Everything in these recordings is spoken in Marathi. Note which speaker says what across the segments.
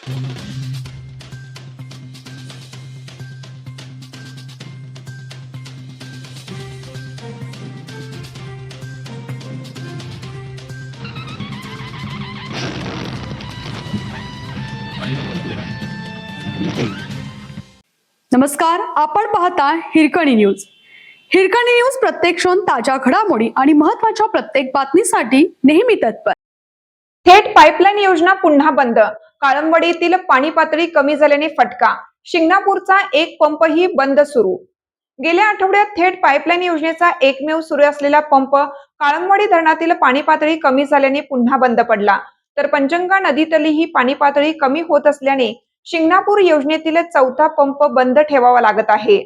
Speaker 1: नमस्कार, आपण पाहता हिरकणी न्यूज. हिरकणी न्यूज प्रत्येक क्षण ताज्या घडामोडी आणि महत्त्वाच्या प्रत्येक बातमीसाठी नेहमी तत्पर.
Speaker 2: थेट पाईपलाईन योजना पुन्हा बंद. काळंबडीतील पाणी पातळी कमी झाल्याने फटका. शिंगणापूरचा एक पंपही बंद सुरू. गेल्या आठवड्यात थेट पाईपलाईन योजनेचा एकमेव सुरू असलेला पंप काळंबडी धरणातील पाणी पातळी कमी झाल्याने पुन्हा बंद पडला. तर पंचगंगा नदीतलीही पाणी पातळी कमी होत असल्याने शिंगणापूर योजनेतील चौथा पंप बंद ठेवावा लागत आहे.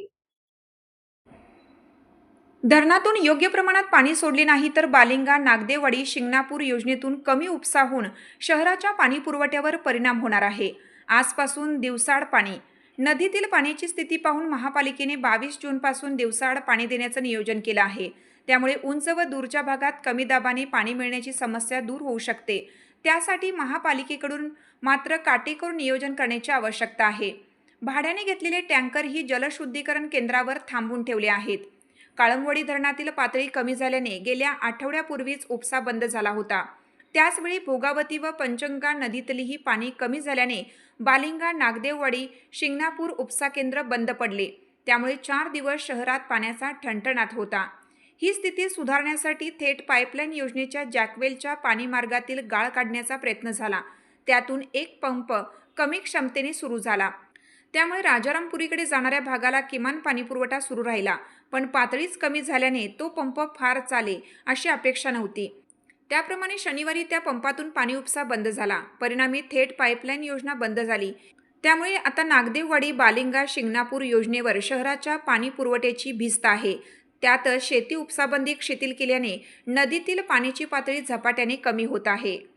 Speaker 2: धरणातून योग्य प्रमाणात पाणी सोडले नाही तर बालिंगा, नागदेववाडी, शिंगणापूर योजनेतून कमी उपसा होऊन शहराच्या पाणी पुरवठ्यावर परिणाम होणार आहे. आजपासून दिवसाआड पाणी. नदीतील पाण्याची स्थिती पाहून महापालिकेने 22 जूनपासून दिवसाआड पाणी देण्याचं नियोजन केलं आहे. त्यामुळे उंच व दूरच्या भागात कमी दाबाने पाणी मिळण्याची समस्या दूर होऊ शकते. त्यासाठी महापालिकेकडून मात्र काटेकोर नियोजन करण्याची आवश्यकता आहे. भाड्याने घेतलेले टँकर ही जलशुद्धीकरण केंद्रावर थांबवून ठेवले आहेत. काळंबडी धरणातील पातळी कमी झाल्याने गेल्या आठवड्यापूर्वीच उपसा बंद झाला होता. त्याचवेळी भोगावती व पंचगंगा नदीतलीही पाणी कमी झाल्याने बालिंगा, नागदेववाडी, शिंगणापूर उपसा केंद्र बंद पडले. त्यामुळे 4 दिवस शहरात पाण्याचा ठणठणाट होता. ही स्थिती सुधारण्यासाठी थेट पाईपलाईन योजनेच्या जॅकवेलच्या पाणी मार्गातील गाळ काढण्याचा प्रयत्न झाला. त्यातून एक पंप कमी क्षमतेने सुरू झाला. त्यामुळे राजारामपुरीकडे जाणाऱ्या भागाला किमान पाणीपुरवठा सुरू राहिला. पण पातळीच कमी झाल्याने तो पंप फार चाले अशी अपेक्षा नव्हती. त्याप्रमाणे शनिवारी त्या पंपातून पाणी उपसा बंद झाला. परिणामी थेट पाईपलाईन योजना बंद झाली. त्यामुळे आता नागदेववाडी, बालिंगा, शिंगणापूर योजनेवर शहराच्या पाणी पुरवठ्याची भिस्त आहे. त्यातच शेती उपसाबंदी शिथिल केल्याने नदीतील पाण्याची पातळी झपाट्याने कमी होत आहे.